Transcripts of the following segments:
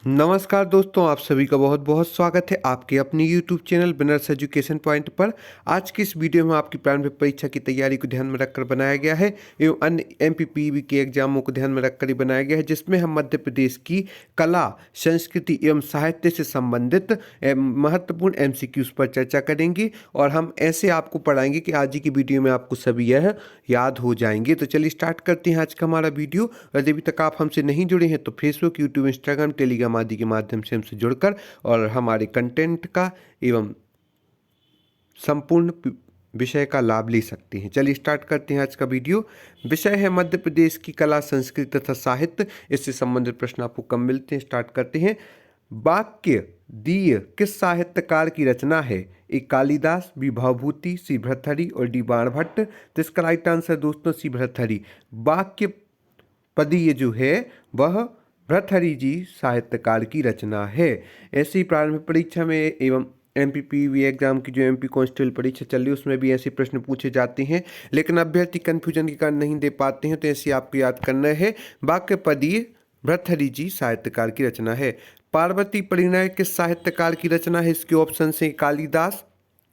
नमस्कार दोस्तों, आप सभी का बहुत बहुत स्वागत है आपके अपने YouTube channel winners education point पर। आज की इस वीडियो में आपकी प्रारंभिक परीक्षा की तैयारी को ध्यान में रखकर बनाया गया है एवं अन्य MPPV के एग्जामों को ध्यान में रखकर ही बनाया गया है, जिसमें हम मध्य प्रदेश की कला, संस्कृति एवं साहित्य से संबंधित महत्वपूर्ण MCQs पर चर्चा करेंगे और हम ऐसे आपको पढ़ाएंगे कि आज की वीडियो में आपको सभी यह याद हो जाएंगे। तो चलिए स्टार्ट करते हैं आज का हमारा वीडियो। और यदि अभी तक आप हमसे नहीं जुड़े हैं तो फेसबुक, यूट्यूब, इंस्टाग्राम, टेलीग्राम आदि के माध्यम से हमसे जुड़कर और हमारे कंटेंट का एवं संपूर्ण विषय का लाभ ले सकते हैं। चलिए स्टार्ट करते हैं आज का वीडियो। विषय है मध्य प्रदेश की कला, संस्कृति तथा साहित्य। इससे संबंधित प्रश्न आपको कम मिलते हैं। स्टार्ट करते हैं। वाक्य दीय किस साहित्यकार की रचना है? ए कालिदास, बी भवभूति, सी भर्तृहरि और डी बाणभट्ट। तो इसका राइट आंसर दोस्तों सी भर्तृहरि। वाक्य पदीय जो है वह भर्तृहरि जी साहित्यकार की रचना है। ऐसी प्रारंभिक परीक्षा में एवं MPPV एग्जाम की जो MP कांस्टेबल परीक्षा चल रही है उसमें भी ऐसे प्रश्न पूछे जाते हैं, लेकिन अभ्यर्थी कन्फ्यूजन के कारण नहीं दे पाते हैं। तो ऐसे आपको याद करना है। वाक्य पदीय भर्तृहरि जी साहित्यकार की रचना है। पार्वती परिणय किस साहित्यकार की रचना है? इसके ऑप्शन से कालिदास,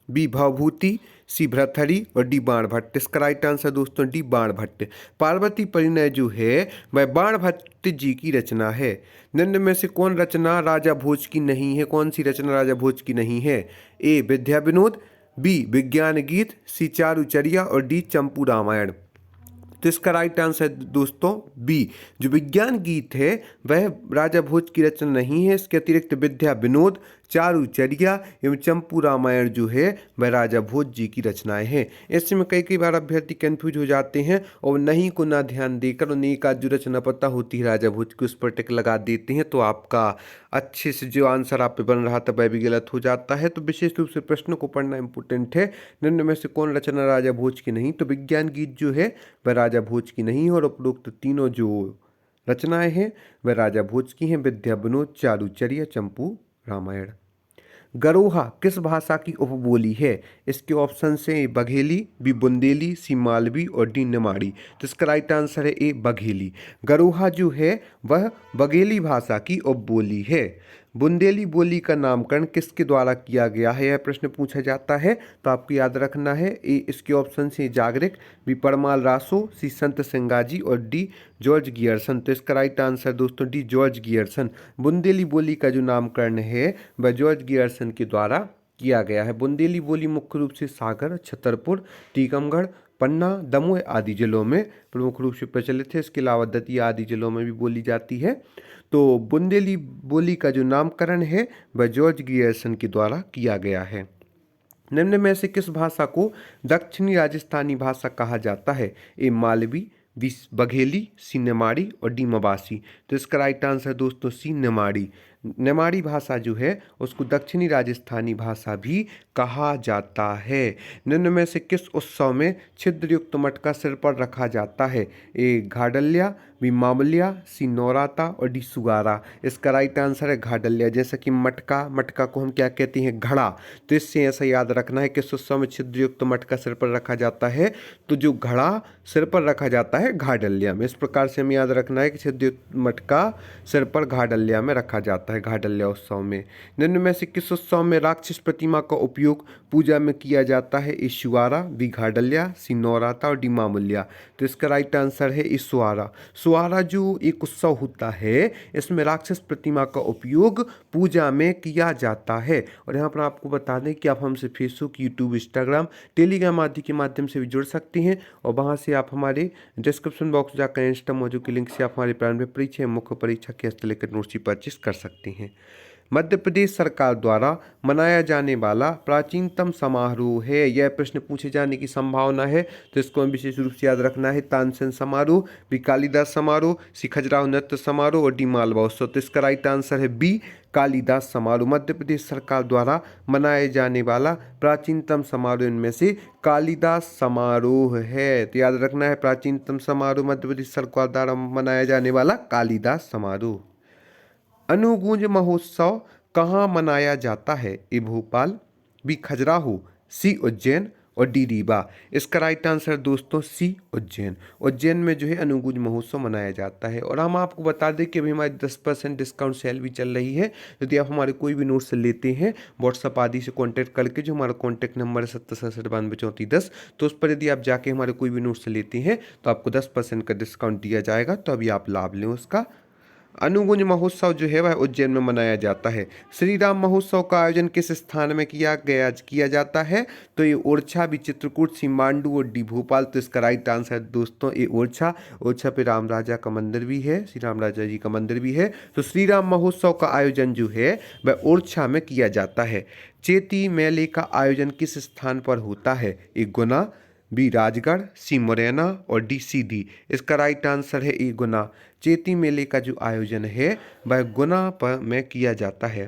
बी भवभूति, सी भर्तृहरि और डी बाणभट्ट। इसका राइट आंसर दोस्तों डी बाणभट्ट। पार्वती परिणय जो है वह बाणभट्ट जी की रचना है। निम्न में से कौन रचना राजा भोज की नहीं है? कौन सी रचना राजा भोज की नहीं है? ए विद्या विनोद, बी विज्ञान गीत, सी चारुचर्या और डी चंपू रामायण। तो इसका राइट आंसर दोस्तों बी, जो विज्ञान गीत है वह राजा भोज की रचना नहीं है। इसके अतिरिक्त विद्या विनोद, चारुचर्या एवं चंपू रामायण जो है वह राजा भोज जी की रचनाएं हैं। ऐसे में कई बार अभ्यर्थी कंफ्यूज हो जाते हैं और नहीं को ना ध्यान देकर उन्हें एक आध जो रचना पता होती है राजा भोज की उस पर टिक लगा देते हैं, तो आपका अच्छे से जो आंसर आप पे बन रहा था वह भी गलत हो जाता है। तो विशेष रूप से प्रश्न को पढ़ना इंपॉर्टेंट है। निम्न में से कौन रचना राजा भोज की नहीं? तो विज्ञान गीत जो है वह राजा भोज की नहीं है और उपरोक्त तीनों जो रचनाएं हैं वह राजा भोज की हैं। विद्या विनोद, चारुचर्या, चंपू रामायण। गरोहा किस भाषा की उपबोली है? इसके ऑप्शन से ए बघेली, बी बुंदेली, सी मालवी और डी निमाड़ी। तो इसका राइट आंसर है ए बघेली। गरोहा जो है वह बघेली भाषा की उपबोली है। बुंदेली बोली का नामकरण किसके द्वारा किया गया है? यह प्रश्न पूछा जाता है, तो आपको याद रखना है। ए इसके ऑप्शन से जागरिक, बी परमाल रासो, सी संत सिंगाजी और डी जॉर्ज गियर्सन। तो इसका राइट आंसर दोस्तों डी जॉर्ज गियर्सन। बुंदेली बोली का जो नामकरण है वह जॉर्ज गियर्सन के द्वारा किया गया है। बुंदेली बोली मुख्य रूप से सागर, छतरपुर, टीकमगढ़, पन्ना, दमोह आदि जिलों में प्रमुख रूप से प्रचलित है। इसके अलावा दतिया आदि जिलों में भी बोली जाती है। तो बुंदेली बोली का जो नामकरण है वह जॉर्ज गियर्सन के द्वारा किया गया है। निम्न में से किस भाषा को दक्षिणी राजस्थानी भाषा कहा जाता है? ए मालवी, बी बघेली, सी निमाड़ी और डी मबासी। तो इसका राइट आंसर दोस्तों सी निमाड़ी। निमाड़ी भाषा जो है उसको दक्षिणी राजस्थानी भाषा भी कहा जाता है। निम्न में से किस उत्सव में छिद्रयुक्त मटका सिर पर रखा जाता है? ए घाडल्या, बी मामल्या, सी नौराता और डी सुगारा। इसका राइट आंसर है घाडल्या। जैसा कि मटका को हम क्या कहते हैं? घड़ा। तो इससे ऐसा याद रखना है किस उत्सव में छिद्रयुक्त मटका सिर पर रखा जाता है? तो जो घड़ा सिर पर रखा जाता है घाडल्या में। इस प्रकार से हमें याद रखना है कि छिद्रयुक्त मटका सिर पर घाडल्या में रखा जाता है, घाडल्या उत्सव में। निम्न में से किस उत्सव में राक्षस प्रतिमा का उपयोग पूजा में किया जाता है? ए सुवारा, बी घाडल्या, सी नौराता और डी मामूल्या। तो इसका राइट आंसर है ए सुवारा। सुवारा जो एक उत्सव होता है इसमें राक्षस प्रतिमा का उपयोग पूजा में किया जाता है। और यहाँ पर आपको बता दें कि आप हमसे फेसबुक, यूट्यूब, इंस्टाग्राम, टेलीग्राम आदि के माध्यम से भी जुड़ सकते हैं और वहाँ से आप हमारे डिस्क्रिप्शन बॉक्स जाकर इंस्टा मौजू के लिंक से आप हमारी प्रारंभिक परीक्षा, मुख्य परीक्षा के हस्तलेखित नोट्स की परचेस कर सकते हैं। मध्य प्रदेश सरकार द्वारा मनाया जाने वाला प्राचीनतम समारोह है, यह प्रश्न पूछे जाने की संभावना है। तो इसको हम विशेष रूप से याद रखना है। तानसेन समारोह, बी कालिदास समारोह, सी खजुराहो नृत्य समारोह और डी मालवा उत्सव। तो इसका राइट आंसर है बी कालिदास समारोह। मध्य प्रदेश सरकार द्वारा मनाए जाने वाला प्राचीनतम समारोह इनमें से कालिदास समारोह है। तो याद रखना है प्राचीनतम समारोह मध्य प्रदेश सरकार द्वारा मनाया जाने वाला कालिदास समारोह। अनुगूंज महोत्सव कहाँ मनाया जाता है? ए भोपाल, बी खजुराहो, सी उज्जैन और डी रीवा। इसका राइट आंसर दोस्तों सी उज्जैन। उज्जैन में जो है अनुगुंज महोत्सव मनाया जाता है। और हम आपको बता दें कि अभी हमारी 10% डिस्काउंट सेल भी चल रही है। यदि आप हमारे कोई भी नोट्स लेते हैं व्हाट्सअप आदि से कॉन्टैक्ट करके, जो हमारा कॉन्टैक्ट नंबर है 7067923410, तो उस पर यदि आप जाके हमारे कोई भी नोट्स लेते हैं तो आपको 10% का डिस्काउंट दिया जाएगा। तो अभी आप लाभ लें उसका। अनुगुंज महोत्सव जो है वह उज्जैन में मनाया जाता है। श्री राम महोत्सव का आयोजन किस स्थान में किया जाता है? तो ये ओरछा, भी चित्रकूट, सीमांडू और डी भोपाल। तो इसका राइट आंसर दोस्तों ये ओरछा। ओरछा पे राम राजा का मंदिर भी है, श्री राम राजा जी का मंदिर भी है। तो श्री राम महोत्सव का आयोजन जो है वह ओरछा में किया जाता है। चेती मेले का आयोजन किस स्थान पर होता है? ए गुना, बी राजगढ़, सी मुरैना और डी सीधी। इसका राइट आंसर है ए गुना। चेती मेले का जो आयोजन है वह गुना पर में किया जाता है।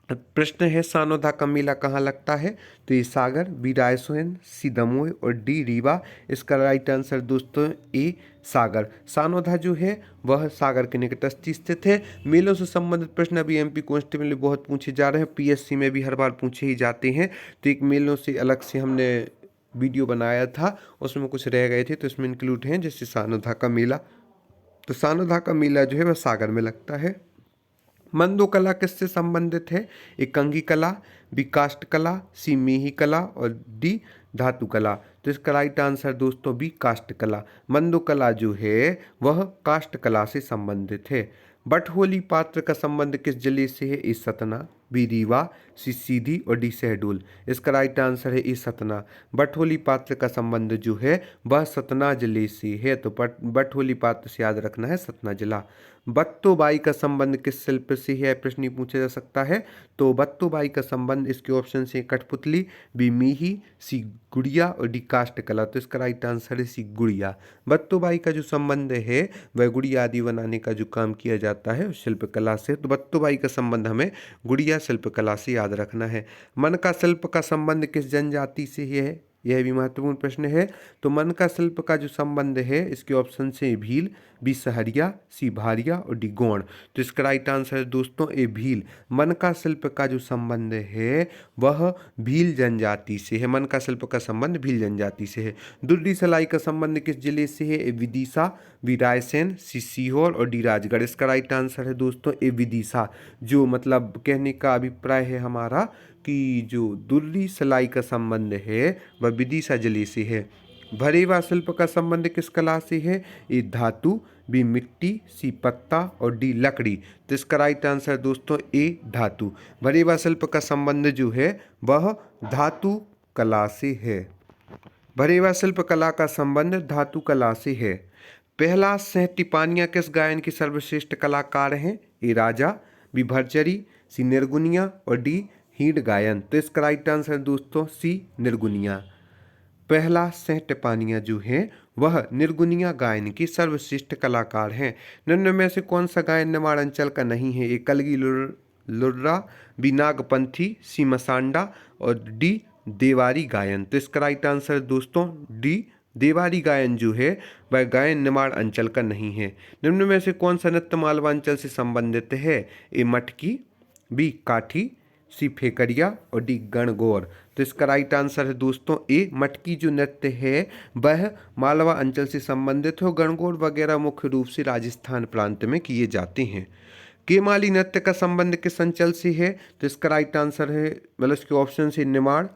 प्रश्न है सानोदा का मेला कहाँ लगता है? तो ये सागर, बी रायसेन, सी दमोह और डी रीवा। इसका राइट आंसर दोस्तों ए सागर। सानोदा जो है वह सागर के निकटस्थ स्थित है। मेलों से संबंधित प्रश्न अभी एमपी कांस्टेबल में बहुत पूछे जा रहे हैं, पीएससी में भी हर बार पूछे ही जाते हैं। तो एक मेलों से अलग से हमने वीडियो बनाया था, उसमें कुछ रह गए थे तो इसमें इंक्लूड हैं, जैसे सानोदा का मेला। तो सानोदा का मेला जो है वह सागर में लगता है। मंदो कला किससे संबंधित है? एक कंघी कला, बी काष्ठ कला, सी मेही कला और डी धातु कला। तो इसका राइट आंसर दोस्तों बी काष्ठ कला। मंदो कला जो है वह काष्ठ कला से संबंधित है। बटहोली पात्र का संबंध किस जिले से है? ए सतना, बी रीवा, सी सीधी और डी शहडोल। इसका राइट आंसर है ए सतना। बटहोली पात्र का संबंध जो है वह सतना जिले से है। तो बटहोली पात्र से याद रखना है सतना जिला। बत्तोबाई का संबंध किस शिल्प से है? प्रश्न ही पूछा जा सकता है। तो बत्तोबाई का संबंध इसके ऑप्शन से कठपुतली, बी मीही, सी गुड़िया और डी काष्ठ कला। तो इसका राइट आंसर है सी गुड़िया। बत्तोबाई का जो संबंध है वह गुड़िया आदि बनाने का जो काम किया जाता है शिल्प कला से। तो बत्तोबाई का संबंध हमें गुड़िया शिल्प कला से याद रखना है। मन का शिल्प का संबंध किस जनजाति से है? यह भी महत्वपूर्ण प्रश्न है। तो मन का शिल्प का जो संबंध है इसके ऑप्शन से भील, बी सहरिया, सी भारिया और डी गोंड। तो इसका राइट आंसर है दोस्तों ए भील। मन का शिल्प का जो संबंध है वह भील जनजाति से है। मन का शिल्प का संबंध भील जनजाति से है। दुर्री सलाई का संबंध किस जिले से है? ए विदिशा, बी रायसेन, सी सीहोर और डी राजगढ़। इसका राइट आंसर है दोस्तों ए विदिशा। जो मतलब कहने का अभिप्राय है हमारा कि जो दुर्री सलाई का संबंध है वह विदिशा जिले से है। भरेवा शिल्प का संबंध किस कला से है? ए धातु, बी मिट्टी, सी पत्ता और डी लकड़ी। तो इसका राइट आंसर दोस्तों ए धातु। भरेवा शिल्प का संबंध जो है वह धातु कला से है। भरेवा शिल्प कला का संबंध धातु कला से है। प्रहलाद सिंह टिपानिया किस गायन के सर्वश्रेष्ठ कलाकार हैं? ए राजा, बी भरचरी, सी निर्गुनिया और डी हीड गायन। तो इसका राइट आंसर दोस्तों सी निर्गुनिया। प्रहलाद सिंह टिपानिया जो हैं वह निर्गुनिया गायन के सर्वश्रेष्ठ कलाकार हैं। निम्न में से कौन सा गायन निमाड़ अंचल का नहीं है? ए कलगी लुर्रा, बी नागपंथी, सी मसांडा और डी देवारी गायन। तो इसका राइट आंसर दोस्तों डी देवारी गायन जो है वह गायन निमाड़ अंचल का नहीं है। निम्न में से कौन सा नृत्य मालवा अंचल से संबंधित है? ए मटकी, बी काठी, सी फेकरिया और डी गणगौर। तो इसका राइट आंसर है दोस्तों ए मटकी। जो नृत्य है वह मालवा अंचल से संबंधित हो। गणगौर वगैरह मुख्य रूप से राजस्थान प्रांत में किए जाते हैं। केमाली नृत्य का संबंध किस अंचल से है? तो इसका राइट आंसर है मतलब इसके ऑप्शन से निमाड़,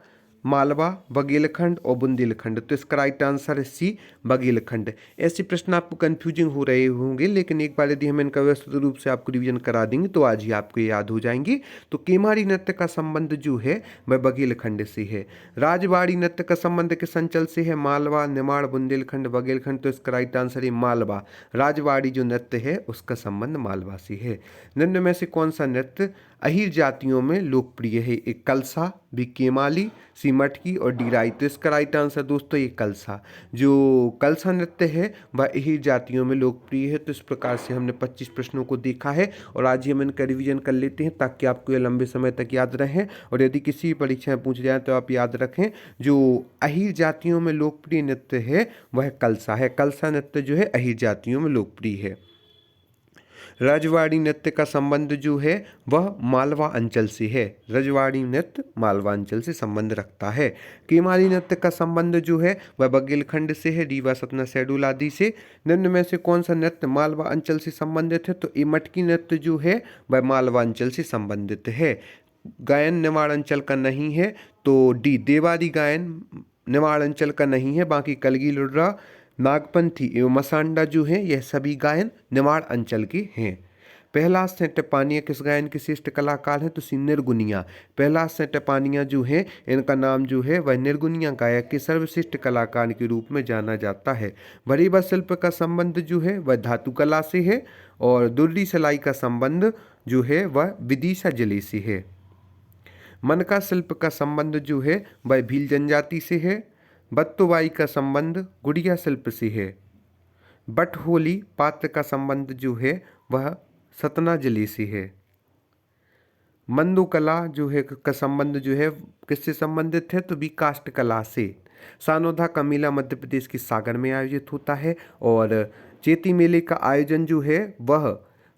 मालवा, बघेलखंड और बुंदेलखंड। तो इसका राइट आंसर है सी बघेलखंड। ऐसे प्रश्न आपको कंफ्यूजिंग हो रहे होंगे, लेकिन एक बार यदि हम इनका व्यवस्थित रूप से आपको रिवीजन करा देंगे तो आज ही आपको याद हो जाएंगे। तो केमारी नृत्य का संबंध जो है वह बघेलखंड से है। राजवाड़ी नृत्य का संबंध किस अंचल से है? मालवा, निमाड़, बुंदेलखंड, बघेलखंड। तो इसका राइट आंसर है मालवा। राजवाड़ी जो नृत्य है उसका संबंध मालवा से है। निम्न में से कौन सा नृत्य अहीर जातियों में लोकप्रिय है? एक कलसा, बी केमाली, सी मटकी और डी राई। तो इसका राइट आंसर दोस्तों ये कलसा। जो कलसा नृत्य है वह अहीर जातियों में लोकप्रिय है। तो इस प्रकार से हमने 25 प्रश्नों को देखा है और आज ही हम इनका रिवीजन कर लेते हैं ताकि आपको ये लंबे समय तक याद रहें। और यदि किसी परीक्षा में पूछ जाए तो आप याद रखें जो अहीर जातियों में लोकप्रिय नृत्य है वह कलसा है। कलसा नृत्य जो है अहीर जातियों में लोकप्रिय है। रजवाड़ी नृत्य का संबंध जो है वह मालवा अंचल से है। रजवाड़ी नृत्य मालवा अंचल से संबंध रखता है। केमारी नृत्य का संबंध जो है वह बघेलखंड से है, रीवा, सतना, शहडोल आदि से। निम्न में से कौन सा नृत्य मालवा अंचल से संबंधित है? तो ये मटकी नृत्य जो है वह मालवा अंचल से संबंधित है। गायन निमाड़ अंचल का नहीं है, तो डी देवारी गायन निमाड़ अंचल का नहीं है। बाकी कलगी लुड्रा, नागपंथी एवं मसांडा जो है यह सभी गायन निमाड़ अंचल के हैं। प्रहलाद सिंह टिपानिया किस गायन के श्रेष्ठ कलाकार हैं? तो सी निर्गुनिया। प्रहलाद सिंह टिपानिया जो है इनका नाम जो है वह निर्गुनिया गायक के सर्वश्रेष्ठ कलाकार के रूप में जाना जाता है। भरीबा शिल्प का संबंध जो है वह धातु कला से है और दुर्री सिलाई का संबंध जो है वह विदिशा जिले से है। मनका शिल्प का संबंध जो है वह भील जनजाति से है। बत्तुबाई का संबंध गुड़िया शिल्प से है। बटहोली पात्र का संबंध जो है वह सतना जिले से है। मंदुकला जो है का संबंध जो है किससे संबंधित है? तो भी काष्ठ कला से। सानोदा का मेला मध्य प्रदेश के सागर में आयोजित होता है और चेती मेले का आयोजन जो है वह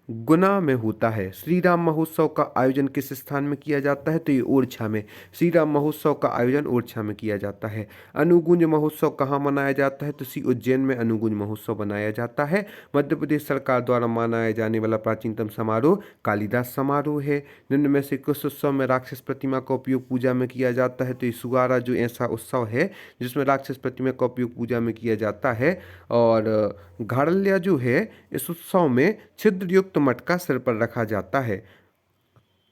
गुना में होता है। श्री राम महोत्सव का आयोजन किस स्थान में किया जाता है? तो ये ओरछा में। श्री राम महोत्सव का आयोजन ओरछा में किया जाता है। अनुगुंज महोत्सव कहाँ मनाया जाता है? तो सी उज्जैन में अनुगुंज महोत्सव मनाया जाता है। मध्य प्रदेश सरकार द्वारा मनाया जाने वाला प्राचीनतम समारोह कालिदास समारोह है। निम्न में से किस उत्सव में राक्षस प्रतिमा का उपयोग पूजा में किया जाता है? तो ये सुगारा जो ऐसा उत्सव है जिसमें राक्षस प्रतिमा का उपयोग पूजा में किया जाता है। और घाड़ल्या जो है इस उत्सव में छिद्र युक्त मटका सिर पर रखा जाता है।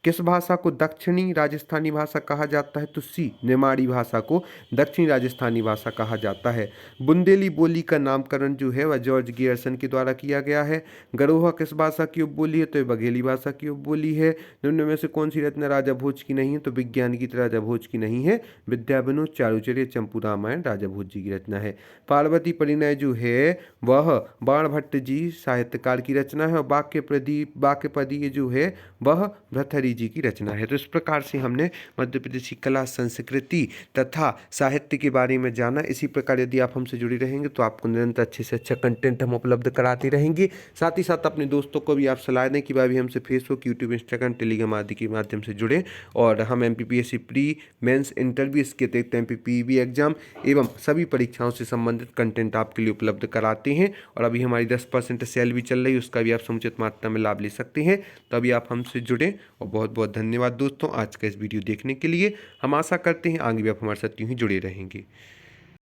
किस भाषा को दक्षिणी राजस्थानी भाषा कहा जाता है? तो सी निमाड़ी भाषा को दक्षिणी राजस्थानी भाषा कहा जाता है। बुंदेली बोली का नामकरण जो है वह जॉर्ज गियर्सन के द्वारा किया गया है। गरोहा किस भाषा की उपबोली है? तो ये बघेली भाषा की उपबोली है। निम्न में से कौन सी रचना राजा भोज की नहीं है? तो विज्ञान गीत राजा भोज की नहीं है। विद्या विनोद, चारुचर्य, चंपू रामायण राजा भोज जी की रचना है। पार्वती परिणय जो है वह बाण भट्ट जी साहित्यकार की रचना है और वाक्यपदी जो है वह भृतहरि जी की रचना है। तो इस प्रकार से हमने मध्य प्रदेश की कला, संस्कृति तथा साहित्य के बारे में जाना। इसी प्रकार यदि आप हमसे जुड़े रहेंगे तो आपको निरंतर अच्छे से अच्छा कंटेंट हम उपलब्ध कराते रहेंगे। साथ ही साथ अपने दोस्तों को भी आप सलाह दें कि वह भी हमसे फेसबुक, यूट्यूब, इंस्टाग्राम, टेलीग्राम आदि के माध्यम से जुड़े और हम MPPSC प्री, मेंस, इंटरव्यू, इसके अतिरिक्त MPPEB एग्जाम एवं सभी परीक्षाओं से संबंधित कंटेंट आपके लिए उपलब्ध कराते हैं। और अभी हमारी 10% सेल भी चल रही है, उसका भी आप समुचित मात्रा में लाभ ले सकते हैं। तो अभी आप हमसे जुड़ें और बहुत बहुत धन्यवाद दोस्तों आज का इस वीडियो देखने के लिए। हम आशा करते हैं आगे भी आप हमारे साथ यूं ही जुड़े रहेंगे।